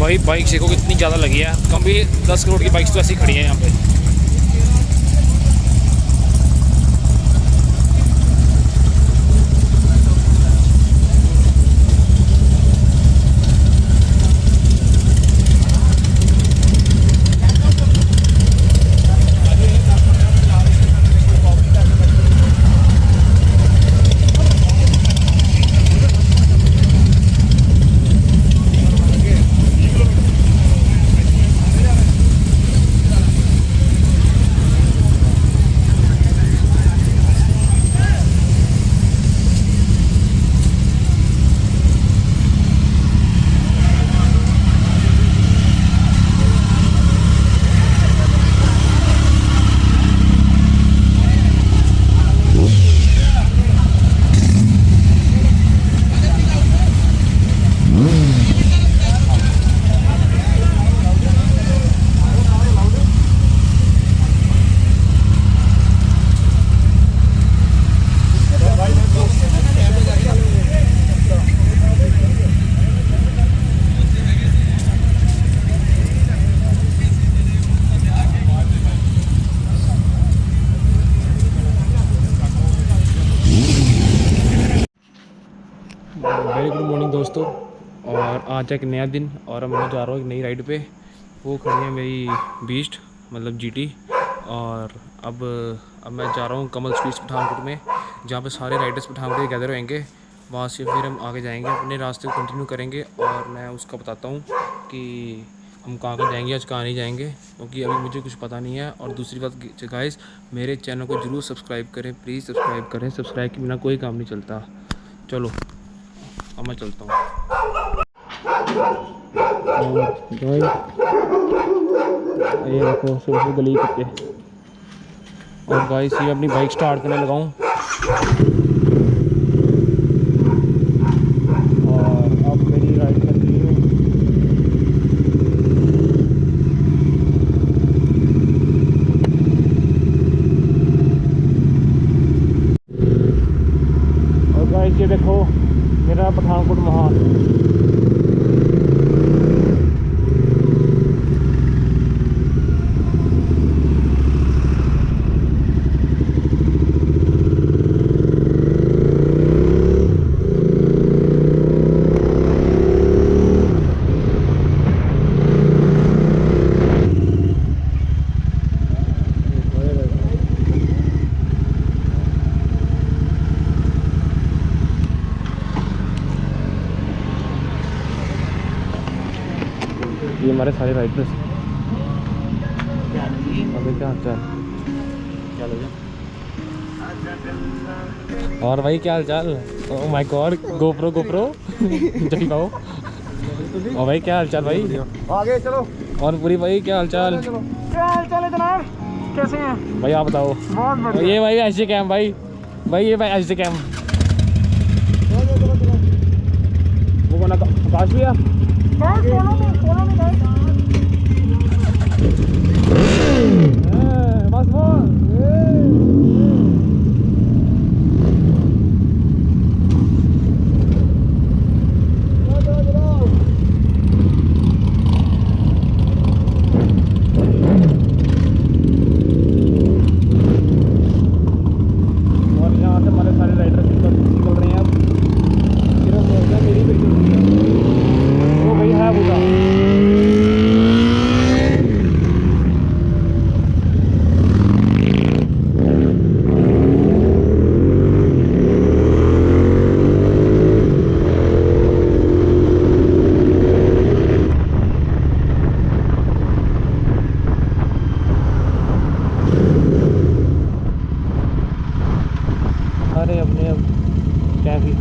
भाई बाइक देखो कितनी ज़्यादा लगी है, कम भी 10 करोड़ की बाइक्स तो ऐसी खड़ी हैं यहाँ पे। वेरी गुड मॉर्निंग दोस्तों। और आज एक नया दिन और मैं जा रहा हूँ एक नई राइड पे। वो खड़ी है मेरी बीस्ट मतलब जीटी। और अब मैं जा रहा हूँ कमल स्पीड्स पठानकोट में, जहाँ पे सारे राइडर्स पठानकोट के गैदर होंगे। वहाँ से फिर हम आगे जाएंगे, अपने रास्ते को कंटिन्यू करेंगे और मैं उसका बताता हूँ कि हम कहाँ कहाँ जाएंगे, आज कहाँ नहीं जाएंगे, क्योंकि अभी मुझे कुछ पता नहीं है। और दूसरी बात गाइस, मेरे चैनल को ज़रूर सब्सक्राइब करें, प्लीज़ सब्सक्राइब करें। सब्सक्राइब के बिना कोई काम नहीं चलता। चलो अब मैं चलता हूँ। ये देखो सुबह गली कुत्ते। और गाइस ये अपनी बाइक स्टार्ट करने लगाऊँ और अब मेरी राइड कंटिन्यू। और गाइस ये देखो मेरा पठानकोट महान। ये हमारे सारे राइडर्स। अबे क्या हाल चाल? क्या लगे? और भाई क्या हाल चाल? ओह माय गॉड, गोप्रो जल्दी आओ। और भाई क्या हाल चाल भाई? आगे चलो। और पूरी भाई क्या हाल चाल? क्या हाल चाल है जनाब, कैसे हैं भाई आप बताओ। बहुत बढ़िया। ये भाई ऐसे कैम भाई ये भाई ऐसे कैम वो बना आकाश भैया। बस वो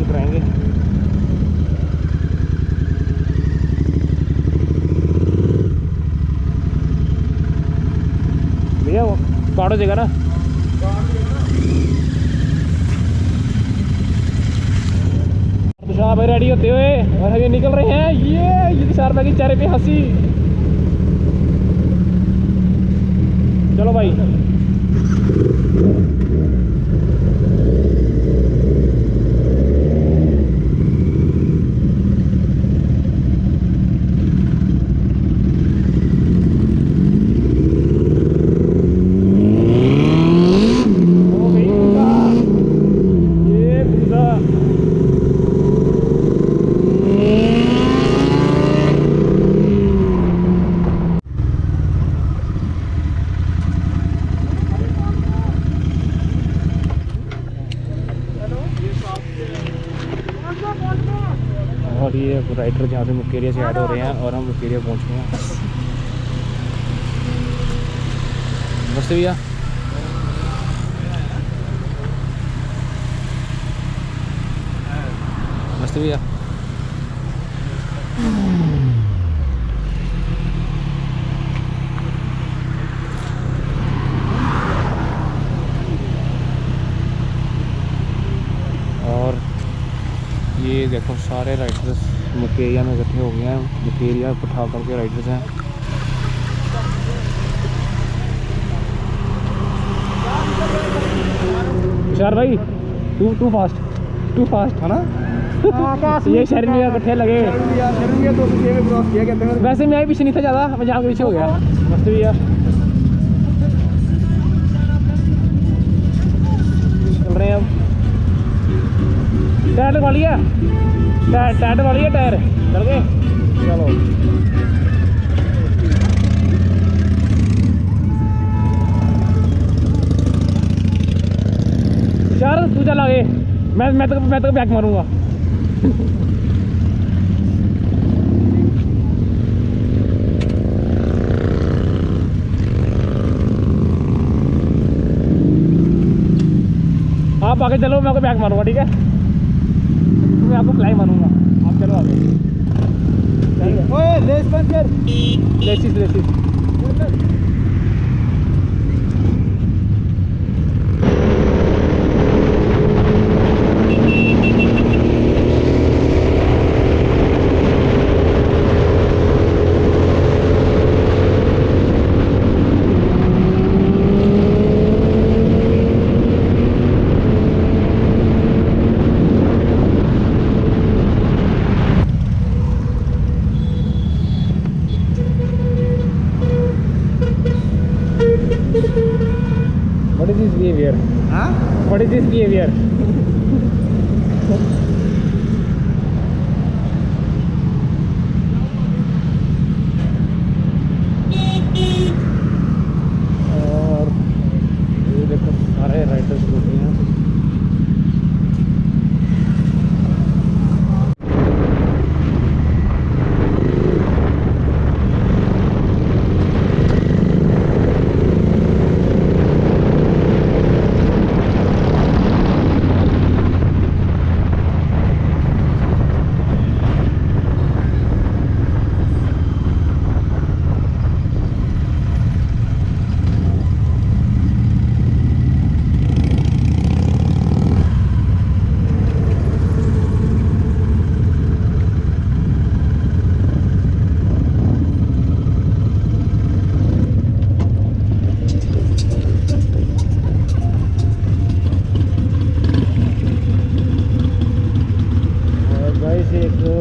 कराएंगे। भैया वो काट हो जाएगा ना। तुषार भाई रेडी होते हुए और हम ये निकल रहे हैं। ये तुषार भाई के चेहरे पे हंसी। चलो भाई राइडर जहाँ से मुकेरिया से ऐड हो रहे हैं और हम मुकेरिया पहुँच गए हैं। नमस्ते भैया। नमस्ते भैया। और ये देखो सारे राइडर्स मुकेरिया में इकट्ठे हो गए हैं। मुकेरिया पठानकोट के राइडर्स हैं। तुषार भाई टू फास्ट है ना। ये शर्मिया इकट्ठे लगे। वैसे मैं पीछे नहीं था ज़्यादा, मैं जहाँ पीछे हो गया। मस्त भैया चल रहे हैं अब। टायर लगवा लिया, टायर लगवा लिया, टायर चल गए। चलो यार तू चल आगे, मैं तो बैक मारूंगा। आप आगे चलो, मैं आपको बैक मारूंगा, ठीक है। मैं आपको फ्लाई मारूंगा, आप चलो आगे। ओए लेस बंद कर। Laces What is this behavior? हाँ? What is this behavior? और ये देखो सारे राइडर्स होते हैं।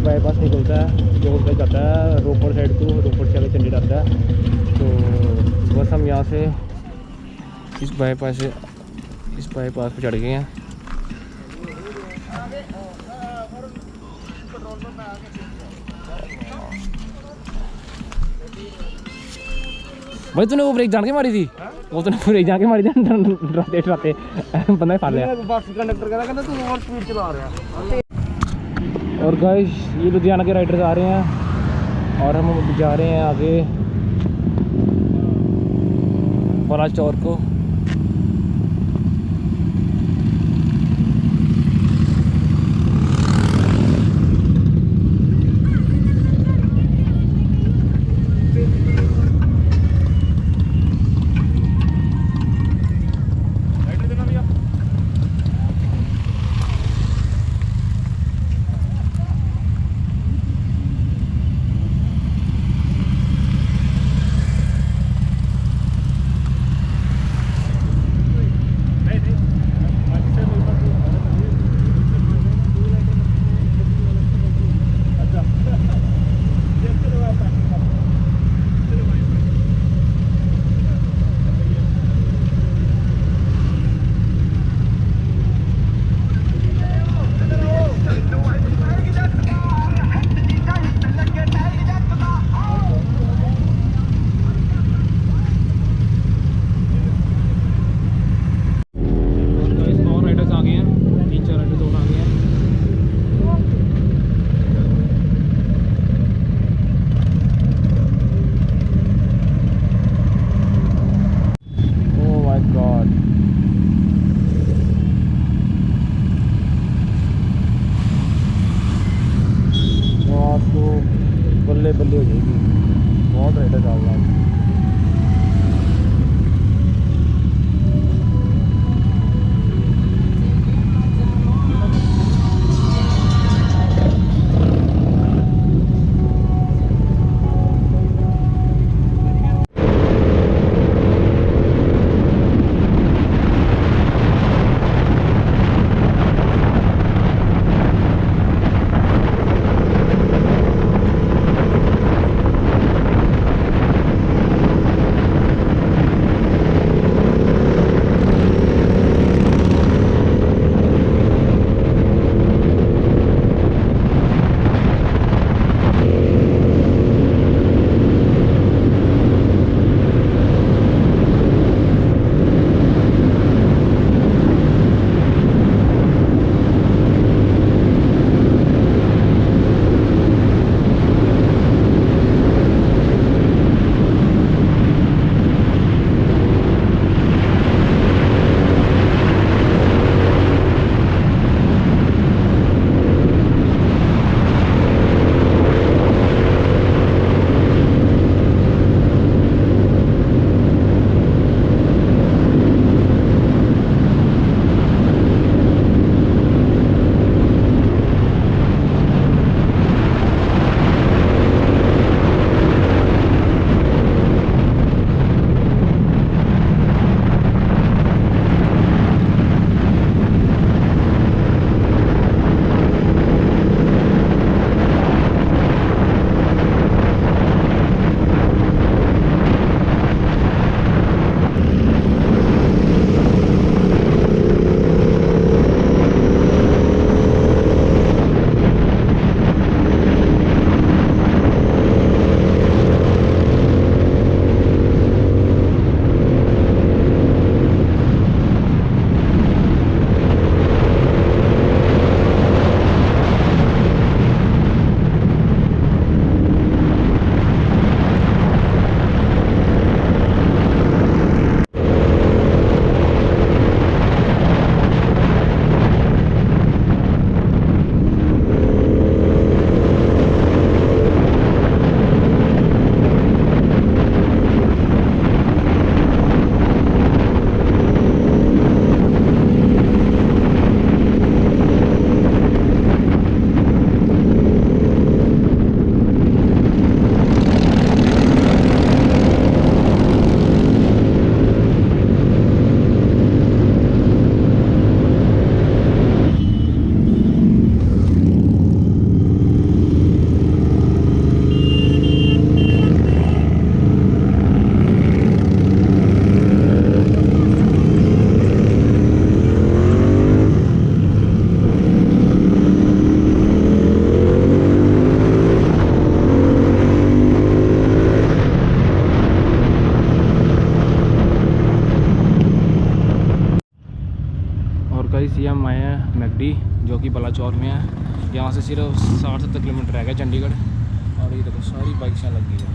बाईपास निकलता है जो उधर जाता है रोपड़ साइड को, रोपड़ से आगे चंडीगढ़ आता है। तो बस हम यहाँ से इस बाईपास पे चढ़ गए हैं। भाई तूने वो ब्रेक जान के मारी थी? वो तूने ब्रेक जान के मारी थी डराते बंदा फाड़ लिया। बस कंडक्टर कहता तू और स्पीड चला रहा है। और गाइस ये लुधियाना के राइडर्स आ रहे हैं और हम जा रहे हैं आगे बड़ा चौर को। बल्ले बल्ले हो जाएगी, बहुत रेट है चावल। गाइस ये हम आए हैं मैकडी जो कि बलाचौर में है। यहाँ से सिर्फ 60-70 किलोमीटर रह गया चंडीगढ़। और ये देखो सारी बाइक्स यहाँ लगी है।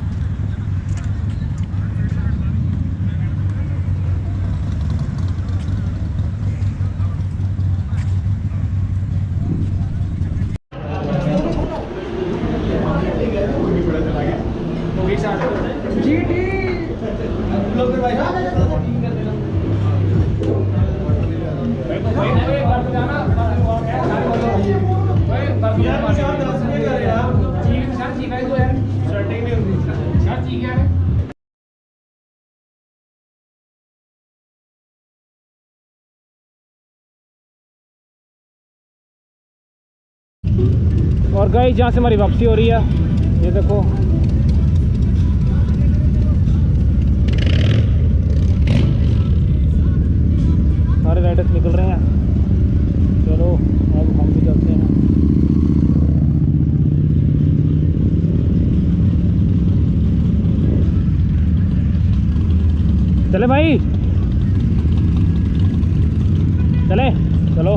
और गाइस जहाँ से हमारी वापसी हो रही है, ये देखो सारे राइडर्स निकल रहे हैं। चलो अब हम भी चलते हैं। चले भाई, चले चलो।